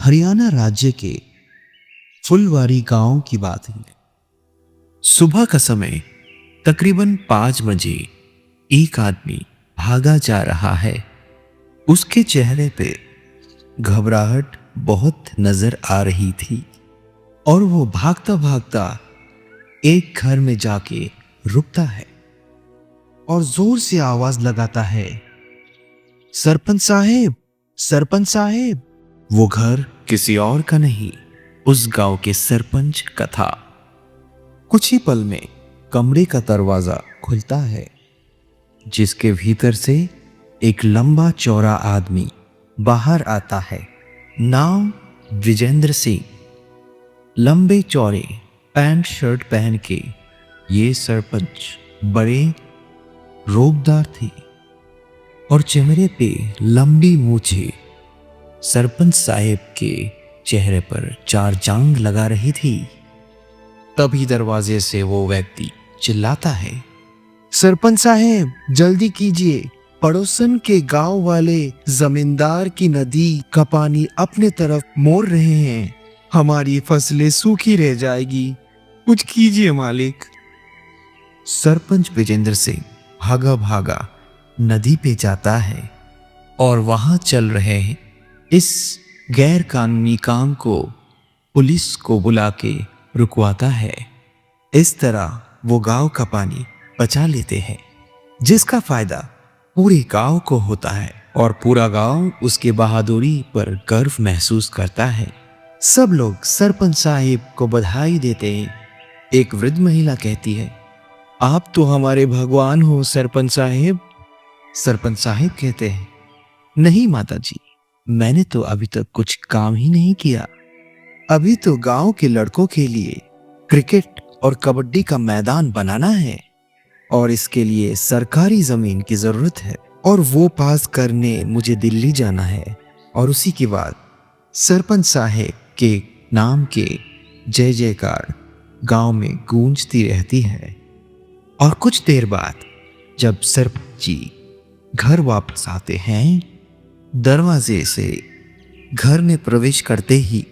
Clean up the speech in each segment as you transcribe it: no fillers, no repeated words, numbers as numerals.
हरियाणा राज्य के फुलवारी गांव की बात है। सुबह का समय तकरीबन 5 बजे एक आदमी भागा जा रहा है। उसके चेहरे पे घबराहट बहुत नजर आ रही थी और वो भागता भागता एक घर में जाके रुकता है और जोर से आवाज लगाता है, सरपंच साहेब, सरपंच साहेब। वो घर किसी और का नहीं, उस गांव के सरपंच का था। कुछ ही पल में कमरे का दरवाजा खुलता है, जिसके भीतर से एक लंबा चौड़ा आदमी बाहर आता है। नाम विजेंद्र सिंह। लंबे चौड़े पैंट शर्ट पहन के ये सरपंच बड़े रोबदार थे और चेहरे पे लंबी मूछें सरपंच साहेब के चेहरे पर 4 जांग लगा रही थी। तभी दरवाजे से वो व्यक्ति चिल्लाता है, सरपंच साहेब जल्दी कीजिए, पड़ोसन के गांव वाले जमींदार की नदी का पानी अपने तरफ मोड़ रहे हैं। हमारी फसलें सूखी रह जाएगी, कुछ कीजिए मालिक। सरपंच विजेंद्र सिंह भागा भागा नदी पे जाता है और वहां चल रहे इस गैर कानूनी काम को पुलिस को बुला के रुकवाता है। इस तरह वो गांव का पानी बचा लेते हैं, जिसका फायदा पूरे गांव को होता है और पूरा गांव उसके बहादुरी पर गर्व महसूस करता है। सब लोग सरपंच साहिब को बधाई देते हैं। एक वृद्ध महिला कहती है, आप तो हमारे भगवान हो सरपंच साहिब। सरपंच साहिब कहते हैं, नहीं माता जी, मैंने तो अभी तक कुछ काम ही नहीं किया। अभी तो गांव के लड़कों के लिए क्रिकेट और कबड्डी का मैदान बनाना है और इसके लिए सरकारी जमीन की जरूरत है और वो पास करने मुझे दिल्ली जाना है। और उसी के बाद सरपंच साहेब के नाम के जय जयकार गांव में गूंजती रहती है। और कुछ देर बाद जब सरपंच जी घर वापस आते हैं, दरवाजे से घर में प्रवेश करते ही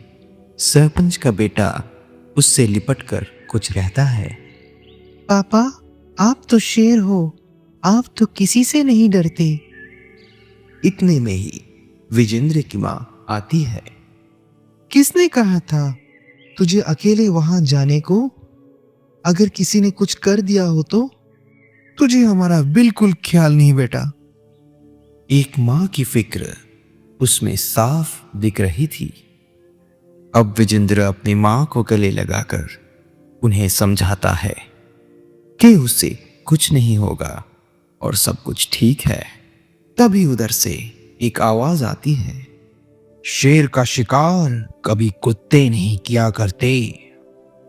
सरपंच का बेटा उससे लिपटकर कुछ कहता है, पापा आप तो शेर हो, आप तो किसी से नहीं डरते। इतने में ही विजेंद्र की मां आती है। किसने कहा था तुझे अकेले वहां जाने को? अगर किसी ने कुछ कर दिया हो तो? तुझे हमारा बिल्कुल ख्याल नहीं बेटा। एक मां की फिक्र उसमें साफ दिख रही थी। अब विजेंद्र अपनी मां को गले लगाकर उन्हें समझाता है कि उससे कुछ नहीं होगा और सब कुछ ठीक है। तभी उधर से एक आवाज आती है, शेर का शिकार कभी कुत्ते नहीं किया करते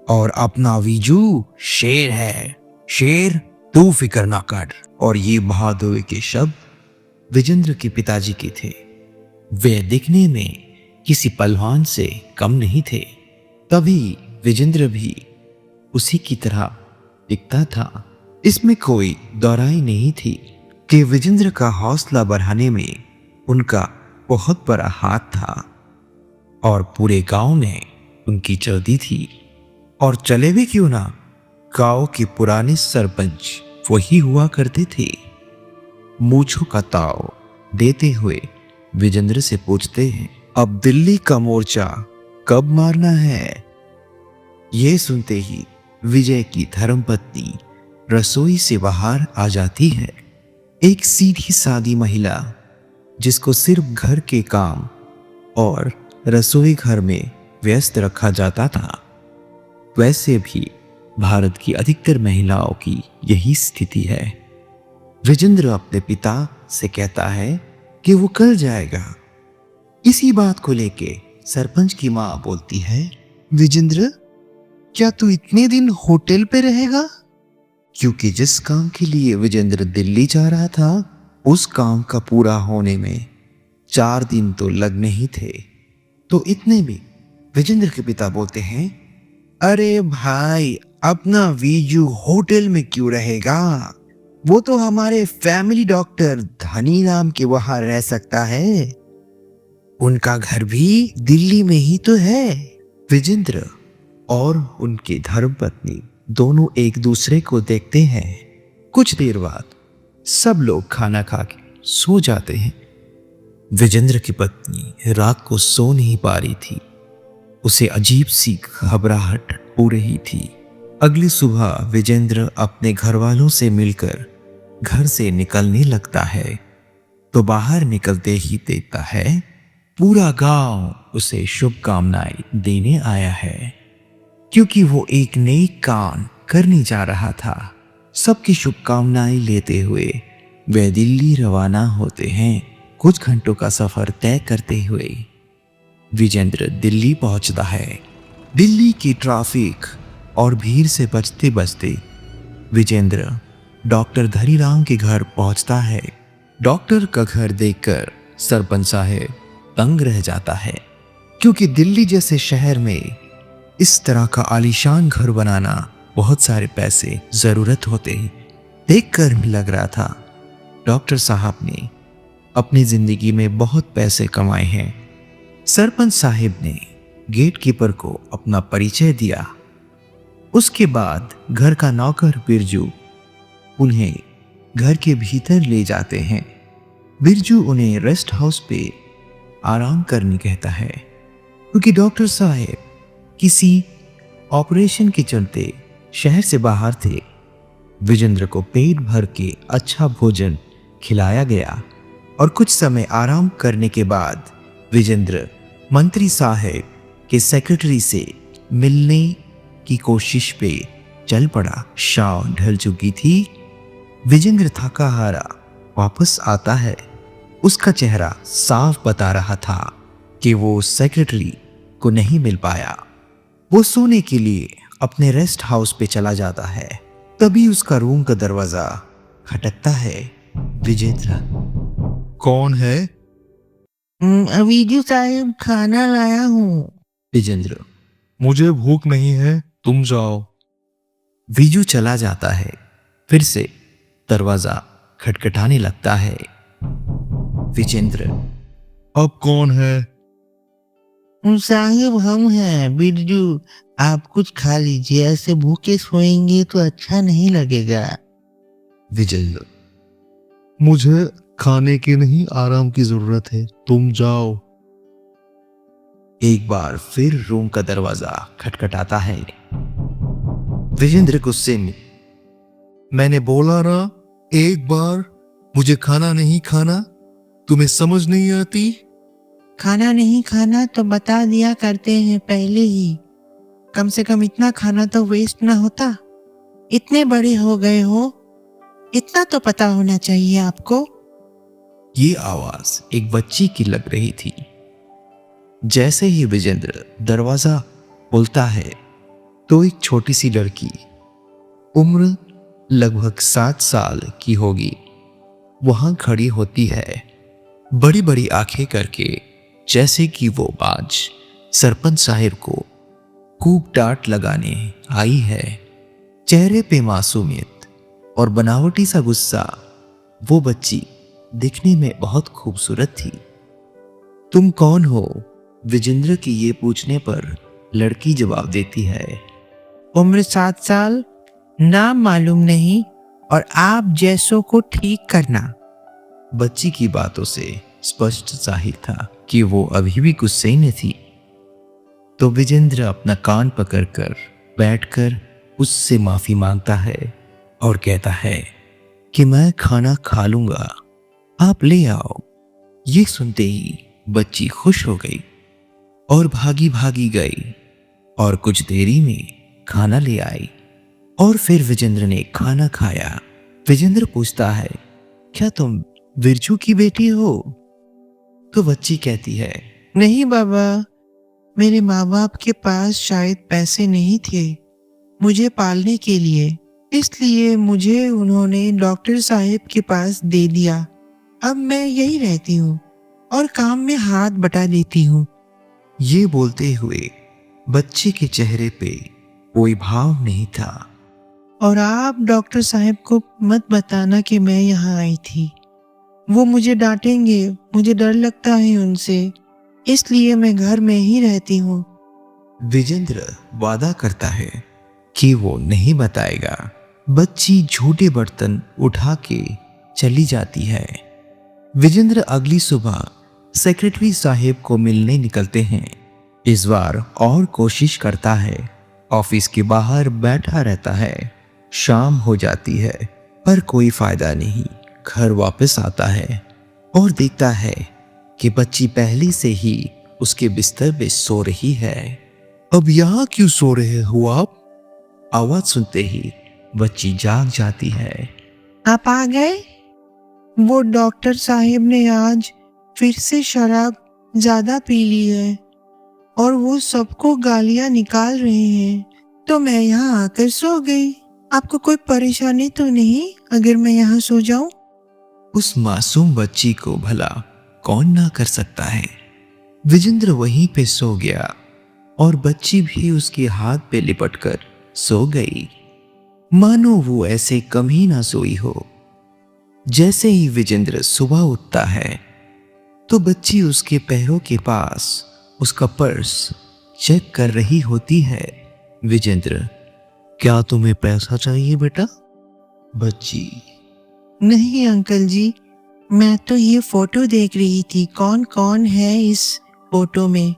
और अपना वीजू शेर है। शेर तू फिक्र ना कर। और ये बहादुरी के शब्द विजेंद्र के पिताजी के थे। वे दिखने में किसी पहलवान से कम नहीं थे। तभी विजेंद्र भी उसी की तरह दिखता था। इसमें कोई दोहराई नहीं थी कि विजेंद्र का हौसला बढ़ाने में उनका बहुत बड़ा हाथ था और पूरे गांव ने उनकी चलती थी। और चले भी क्यों ना, गांव के पुराने सरपंच वही हुआ करते थे। मूंछों का ताव देते हुए विजेंद्र से पूछते हैं, अब दिल्ली का मोर्चा कब मारना है? यह सुनते ही विजय की धर्मपत्नी रसोई से बाहर आ जाती है। एक सीधी सादी महिला जिसको सिर्फ घर के काम और रसोई घर में व्यस्त रखा जाता था। वैसे भी भारत की अधिकतर महिलाओं की यही स्थिति है। विजेंद्र अपने पिता से कहता है कि वो कल जाएगा। इसी बात को लेके सरपंच की मां बोलती है, विजेंद्र क्या तू इतने दिन होटल पे रहेगा? क्योंकि जिस काम के लिए विजेंद्र दिल्ली जा रहा था, उस काम का पूरा होने में 4 दिन तो लगने ही थे। तो इतने में विजेंद्र के पिता बोलते हैं, अरे भाई अपना वीजू होटल में क्यों रहेगा? वो तो हमारे फैमिली डॉक्टर धनी नाम के वहां रह सकता है। उनका घर भी दिल्ली में ही तो है। विजेंद्र और उनकी धर्मपत्नी दोनों एक दूसरे को देखते हैं। कुछ देर बाद सब लोग खाना खा के सो जाते हैं। विजेंद्र की पत्नी रात को सो नहीं पा रही थी। उसे अजीब सी घबराहट हो रही थी। अगली सुबह विजेंद्र अपने घर वालों से मिलकर घर से निकलने लगता है तो बाहर निकलते ही देखता है पूरा गांव उसे शुभकामनाएं देने आया है, क्योंकि वो एक नेक काम करने जा रहा था। सबकी शुभकामनाएं लेते हुए वे दिल्ली रवाना होते हैं। कुछ घंटों का सफर तय करते हुए विजेंद्र दिल्ली पहुंचता है। दिल्ली की ट्रैफिक और भीड़ से बचते बचते विजेंद्र डॉक्टर धरीराम के घर पहुंचता है। डॉक्टर का घर देखकर सरपंच साहब तंग रह जाता है, क्योंकि दिल्ली जैसे शहर में इस तरह का आलीशान घर बनाना बहुत सारे पैसे जरूरत होते हैं। देखकर भी लग रहा था डॉक्टर साहब ने अपनी जिंदगी में बहुत पैसे कमाए हैं। सरपंच साहिब ने गेट कीपर को अपना परिचय दिया। उसके बाद घर का नौकर बिरजू उन्हें घर के भीतर ले जाते हैं। बिरजू उन्हें रेस्ट हाउस पे आराम करने कहता है, क्योंकि डॉक्टर साहब किसी ऑपरेशन के चलते शहर से बाहर थे। विजेंद्र को पेट भर के अच्छा भोजन खिलाया गया और कुछ समय आराम करने के बाद विजेंद्र मंत्री साहब के सेक्रेटरी से मिलने की कोशिश पे चल पड़ा। शाम ढल चुकी थी। विजेंद्र थका हारा वापस आता है। उसका चेहरा साफ बता रहा था कि वो सेक्रेटरी को नहीं मिल पाया। वो सोने के लिए अपने रेस्ट हाउस पे चला जाता है। तभी उसका रूम का दरवाजा खटकता है। विजेंद्र, कौन है? विजू साहब, खाना लाया हूँ। विजेंद्र, मुझे भूख नहीं है, तुम जाओ। विजू चला जाता है। फिर से दरवाजा खटखटाने लगता है। विजेंद्र, अब कौन है? साहब, हम हैं बिरजू। आप कुछ खा लीजिए, ऐसे भूखे सोएंगे तो अच्छा नहीं लगेगा। विजेंद्र, मुझे खाने की नहीं, आराम की जरूरत है, तुम जाओ। एक बार फिर रूम का दरवाजा खटखटाता है। विजेंद्र गुस्से में, मैंने बोला ना, एक बार मुझे खाना नहीं खाना, तुम्हें समझ नहीं आती? खाना नहीं खाना तो बता दिया करते हैं पहले ही। कम से कम इतना खाना तो वेस्ट ना होता। इतने बड़े हो गए हो, इतना तो पता होना चाहिए आपको। ये आवाज एक बच्ची की लग रही थी। जैसे ही विजेंद्र दरवाजा खोलता है तो एक छोटी सी लड़की, उम्र लगभग 7 साल की होगी, वहां खड़ी होती है, बड़ी बड़ी आंखें करके, जैसे कि वो बाज सरपंच साहिब को खूब डांट लगाने आई है। चेहरे पे मासूमियत और बनावटी सा गुस्सा। वो बच्ची दिखने में बहुत खूबसूरत थी। तुम कौन हो? विजेंद्र की ये पूछने पर लड़की जवाब देती है, उम्र 7 साल, नाम मालूम नहीं, और आप जैसों को ठीक करना। बच्ची की बातों से स्पष्ट जाहिर था कि वो अभी भी गुस्से में थी। तो विजेंद्र अपना कान पकड़कर बैठकर उससे माफी मांगता है और कहता है कि मैं खाना खा लूंगा, आप ले आओ। ये सुनते ही बच्ची खुश हो गई और भागी भागी गई और कुछ देरी में खाना ले आई और फिर विजेंद्र ने खाना खाया। विजेंद्र पूछता है, क्या तुम बिरजू की बेटी हो? तो बच्ची कहती है, नहीं बाबा, मेरे माँ बाप के पास शायद पैसे नहीं थे मुझे पालने के लिए, इसलिए मुझे उन्होंने डॉक्टर साहब के पास दे दिया। अब मैं यही रहती हूँ और काम में हाथ बटा देती हूँ। ये बोलते हुए बच्चे के चेहरे पे कोई भाव नहीं था। और आप डॉक्टर साहब को मत बताना कि मैं यहाँ आई थी। वो मुझे डांटेंगे, मुझे डर लगता है उनसे। इसलिए मैं घर में ही रहती हूँ। विजेंद्र वादा करता है कि वो नहीं बताएगा। बच्ची झूठे बर्तन उठा के चली जाती है। विजेंद्र अगली सुबह सेक्रेटरी साहब को मिलने निकलते हैं। इस बार और कोशिश करता है। ऑफिस के बाहर बैठा रहता है। शाम हो जाती है पर कोई फायदा नहीं। घर वापस आता है और देखता है कि बच्ची पहले से ही उसके बिस्तर पे सो रही है। अब यहाँ क्यों सो रहे हो आप? आवाज सुनते ही बच्ची जाग जाती है। आप आ गए? वो डॉक्टर साहब ने आज फिर से शराब ज्यादा पी ली है और वो सबको गालियां निकाल रहे हैं, तो मैं यहाँ आकर सो गई। आपको कोई परेशानी तो नहीं अगर मैं यहाँ सो जाऊं? उस मासूम बच्ची को भला कौन ना कर सकता है। विजेंद्र वहीं पे सो गया और बच्ची भी उसके हाथ पे लिपटकर सो गई, मानो वो ऐसे कम ही ना सोई हो। जैसे ही विजेंद्र सुबह उठता है तो बच्ची उसके पैरों के पास उसका पर्स चेक कर रही होती है। विजेंद्र, क्या तुम्हें पैसा चाहिए बेटा? बच्ची, नहीं अंकल जी, मैं तो ये फोटो देख रही थी, कौन कौन है इस फोटो में?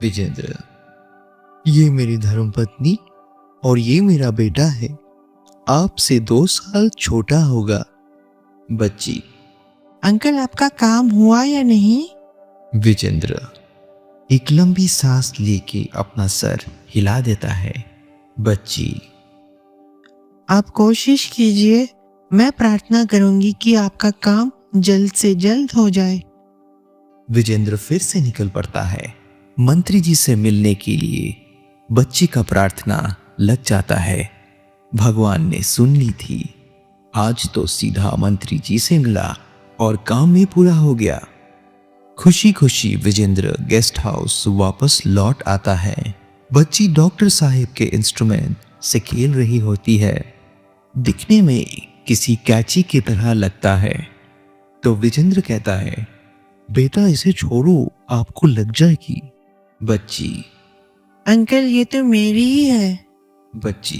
विजेंद्र, ये मेरी धर्मपत्नी और ये मेरा बेटा है, आपसे 2 साल छोटा होगा। बच्ची, अंकल आपका काम हुआ या नहीं? विजेंद्र एक लंबी सांस लेके अपना सर हिला देता है। बच्ची, आप कोशिश कीजिए, मैं प्रार्थना करूंगी कि आपका काम जल्द से जल्द हो जाए। विजेंद्र फिर से निकल पड़ता है मंत्री जी से मिलने के लिए। बच्ची का प्रार्थना लग जाता है। भगवान ने सुन ली थी। आज तो सीधा मंत्री जी से मिला और काम भी पूरा हो गया। खुशी खुशी विजेंद्र गेस्ट हाउस वापस लौट आता है। बच्ची डॉक्टर साहब के इंस्ट्रूमेंट से खेल रही होती है। दिखने में किसी कैची की तरह लगता है। तो विजेंद्र कहता है, बेटा इसे छोड़ो, आपको लग जाएगी। बच्ची, अंकल ये तो मेरी ही है। बच्ची,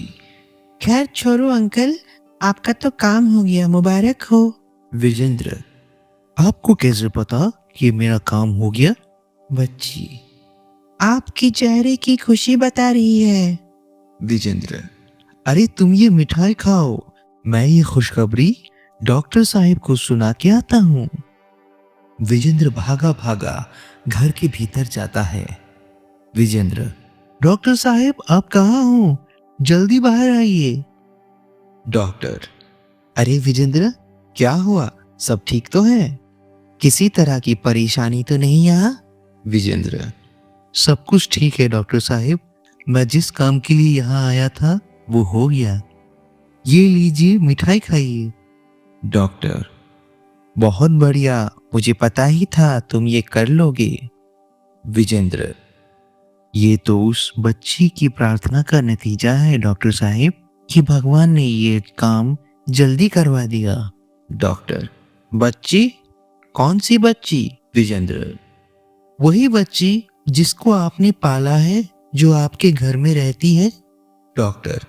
खैर छोड़ो अंकल, आपका तो काम हो गया, मुबारक हो। विजेंद्र, आपको कैसे पता कि मेरा काम हो गया? बच्ची, आपकी चेहरे की खुशी बता रही है। विजेंद्र, अरे तुम ये मिठाई खाओ, मैं ये खुशखबरी डॉक्टर साहब को सुना के आता हूँ। विजेंद्र भागा भागा घर के भीतर जाता है। विजेंद्र, डॉक्टर साहब आप कहाँ हो? जल्दी बाहर आइए। डॉक्टर, अरे विजेंद्र, क्या हुआ? सब ठीक तो है? किसी तरह की परेशानी तो नहीं यहाँ? विजेंद्र, सब कुछ ठीक है डॉक्टर साहब, मैं जिस काम के लिए यहाँ आया था वो हो गया। ये लीजिए मिठाई खाइए। डॉक्टर, बहुत बढ़िया, मुझे पता ही था तुम ये कर लोगे। विजेंद्र, ये तो उस बच्ची की प्रार्थना का नतीजा है डॉक्टर साहब, कि भगवान ने ये काम जल्दी करवा दिया। डॉक्टर, बच्ची? कौन सी बच्ची? विजेंद्र, वही बच्ची जिसको आपने पाला है, जो आपके घर में रहती है। डॉक्टर,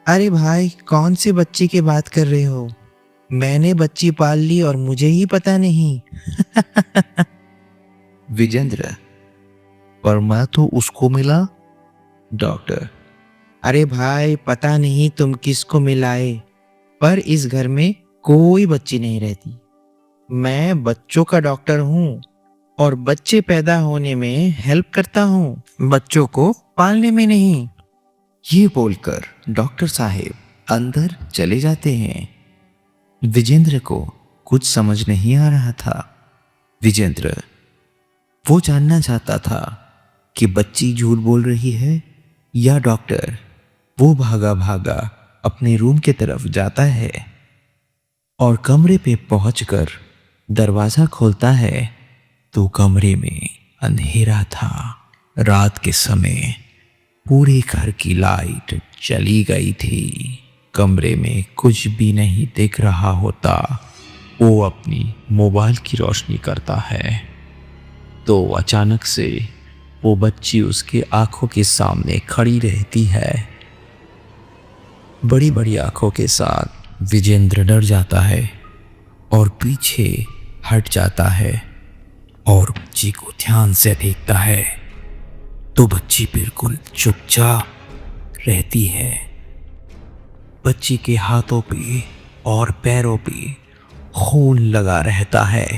अरे भाई, कौन से बच्चे की बात कर रहे हो? मैंने बच्ची पाल ली और मुझे ही पता नहीं। विजेंद्र, पर मैं तो उसको मिला। डॉक्टर, अरे भाई, पता नहीं तुम किसको मिलाए, पर इस घर में कोई बच्ची नहीं रहती। मैं बच्चों का डॉक्टर हूँ और बच्चे पैदा होने में हेल्प करता हूँ, बच्चों को पालने में नहीं। ये बोलकर डॉक्टर साहब अंदर चले जाते हैं। विजेंद्र को कुछ समझ नहीं आ रहा था। विजेंद्र, वो जानना चाहता था कि बच्ची झूठ बोल रही है या डॉक्टर। वो भागा भागा अपने रूम की तरफ जाता है और कमरे पे पहुंचकर दरवाजा खोलता है तो कमरे में अंधेरा था। रात के समय पूरे घर की लाइट चली गई थी। कमरे में कुछ भी नहीं दिख रहा होता। वो अपनी मोबाइल की रोशनी करता है तो अचानक से वो बच्ची उसके आंखों के सामने खड़ी रहती है। बड़ी बड़ी आंखों के साथ विजेंद्र डर जाता है और पीछे हट जाता है और बच्ची को ध्यान से देखता है तो बच्ची बिल्कुल चुपचाप रहती है। बच्ची के हाथों पे और पैरों पे खून लगा रहता है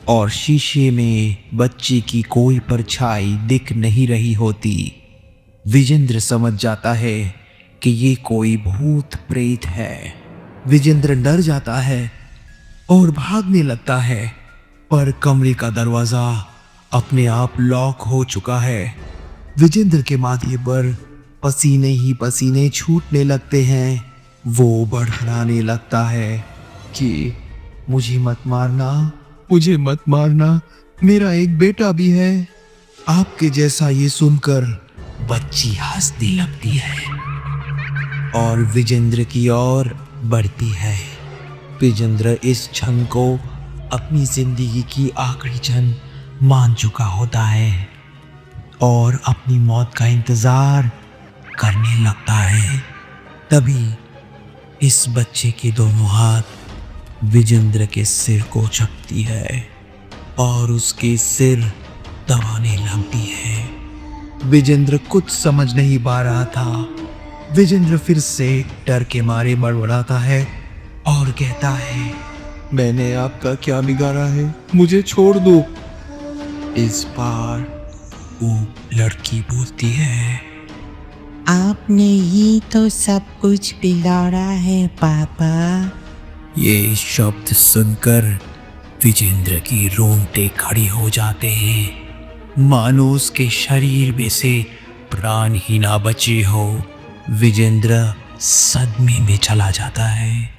और शीशे में बच्ची की कोई परछाई दिख नहीं रही होती। विजेंद्र समझ जाता है कि ये कोई भूत प्रेत है। विजेंद्र डर जाता है और भागने लगता है, पर कमरे का दरवाजा अपने आप लॉक हो चुका है। विजेंद्र के माथे पर पसीने ही पसीने छूटने लगते हैं। वो बड़बड़ाने लगता है कि मुझे मत मारना, मुझे मत मारना, मेरा एक बेटा भी है। आपके जैसा ये सुनकर बच्ची हंसने लगती है और विजेंद्र की ओर बढ़ती है। विजेंद्र इस क्षण को अपनी जिंदगी की आखिरी क्षण मान चुका होता है और अपनी मौत का इंतजार करने लगता है। तभी इस बच्चे के दोनों हाथ विजेंद्र के सिर को छूती है और उसके सिर दबाने लगती है। विजेंद्र कुछ समझ नहीं पा रहा था। विजेंद्र फिर से डर के मारे बड़बड़ाता है और कहता है, मैंने आपका क्या बिगाड़ा है, मुझे छोड़ दो। इस बार वो लड़की बोलती है, आपने ही तो सब कुछ बिगाड़ा है पापा। ये शब्द सुनकर विजेंद्र की रोंगटे खड़ी हो जाते हैं, मानो उसके शरीर में से प्राण ही ना बचे हो। विजेंद्र सदमे में चला जाता है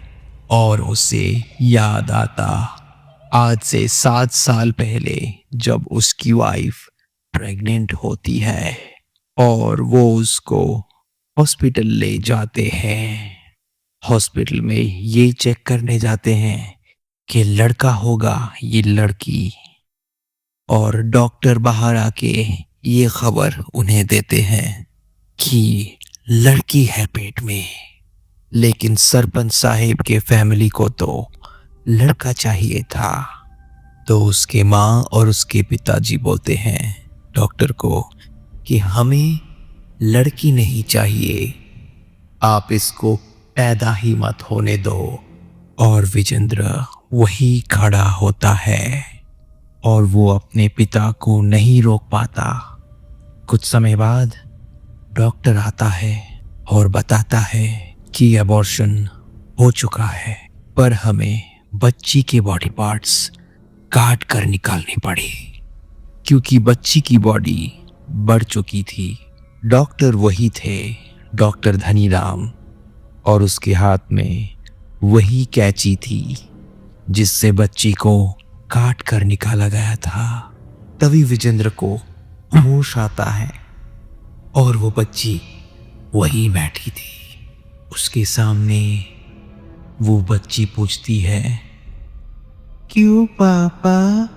और उसे याद आता आज से 7 साल पहले जब उसकी वाइफ प्रेग्नेंट होती है और वो उसको हॉस्पिटल ले जाते हैं। हॉस्पिटल में ये चेक करने जाते हैं कि लड़का होगा ये लड़की, और डॉक्टर बाहर आके ये खबर उन्हें देते हैं कि लड़की है पेट में। लेकिन सरपंच साहिब के फैमिली को तो लड़का चाहिए था। तो उसके माँ और उसके पिताजी बोलते हैं डॉक्टर को कि हमें लड़की नहीं चाहिए, आप इसको पैदा ही मत होने दो। और विजेंद्र वही खड़ा होता है और वो अपने पिता को नहीं रोक पाता। कुछ समय बाद डॉक्टर आता है और बताता है कि अबॉर्शन हो चुका है, पर हमें बच्ची के बॉडी पार्ट्स काट कर निकालने पड़े क्योंकि बच्ची की बॉडी बढ़ चुकी थी। डॉक्टर वही थे, डॉक्टर धनीराम, और उसके हाथ में वही कैंची थी जिससे बच्ची को काट कर निकाला गया था। तभी विजेंद्र को होश आता है और वो बच्ची वही बैठी थी। उसके सामने वो बच्ची पूछती है, क्यों पापा,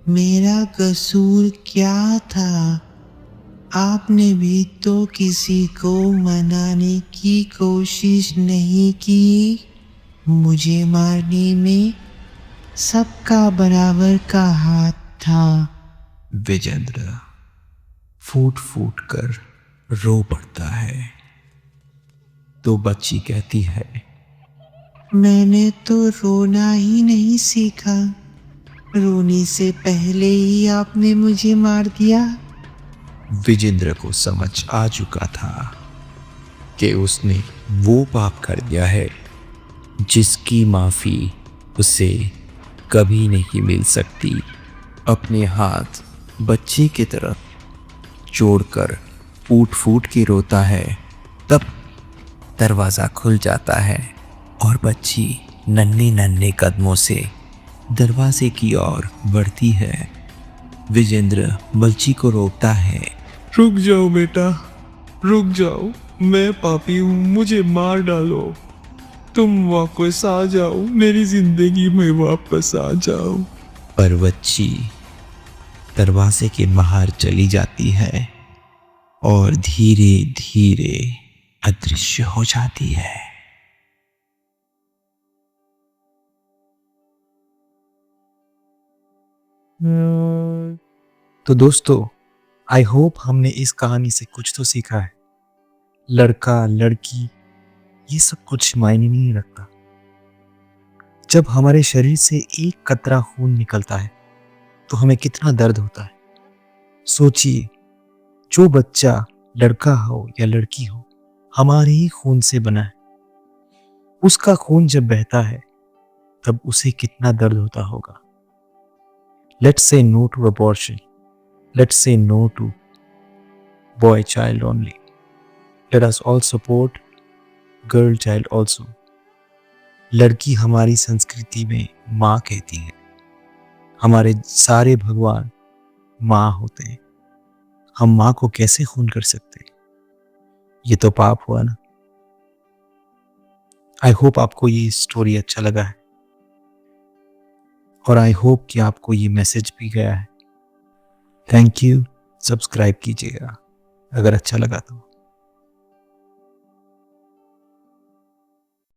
मेरा कसूर क्या था? आपने भी तो किसी को मनाने की कोशिश नहीं की। मुझे मारने में सबका बराबर का हाथ था। विजेंद्र फूट फूट कर रो पड़ता है। तो बच्ची कहती है, मैंने तो रोना ही नहीं सीखा, रोने से पहले ही आपने मुझे मार दिया। विजेंद्र को समझ आ चुका था कि उसने वो पाप कर दिया है जिसकी माफी उसे कभी नहीं मिल सकती। अपने हाथ बच्चे की तरफ जोड़कर फूट फूट के रोता है। तब दरवाज़ा खुल जाता है और बच्ची नन्हे नन्हे कदमों से दरवाजे की ओर बढ़ती है। विजेंद्र बच्ची को रोकता है, रुक जाओ बेटा, रुक जाओ, मैं पापी हूँ, मुझे मार डालो, तुम वापस आ जाओ, मेरी जिंदगी में वापस आ जाओ। पर बच्ची दरवाजे के बाहर चली जाती है और धीरे धीरे अदृश्य हो जाती है। तो दोस्तों, आई होप हमने इस कहानी से कुछ तो सीखा है। लड़का लड़की ये सब कुछ मायने नहीं रखता। जब हमारे शरीर से एक कतरा खून निकलता है तो हमें कितना दर्द होता है। सोचिए, जो बच्चा लड़का हो या लड़की हो हमारे ही खून से बना है, उसका खून जब बहता है तब उसे कितना दर्द होता होगा। Let's say no to abortion, let's say no to boy child only, let us all support girl child also. लड़की हमारी संस्कृति में माँ कहती है। हमारे सारे भगवान माँ होते हैं। हम माँ को कैसे खून कर सकते हैं? ये तो पाप हुआ ना। आई होप आपको ये स्टोरी अच्छा लगा है और आई होप कि आपको ये मैसेज भी गया है। Thank you. सब्सक्राइब कीजिएगा अगर अच्छा लगा तो।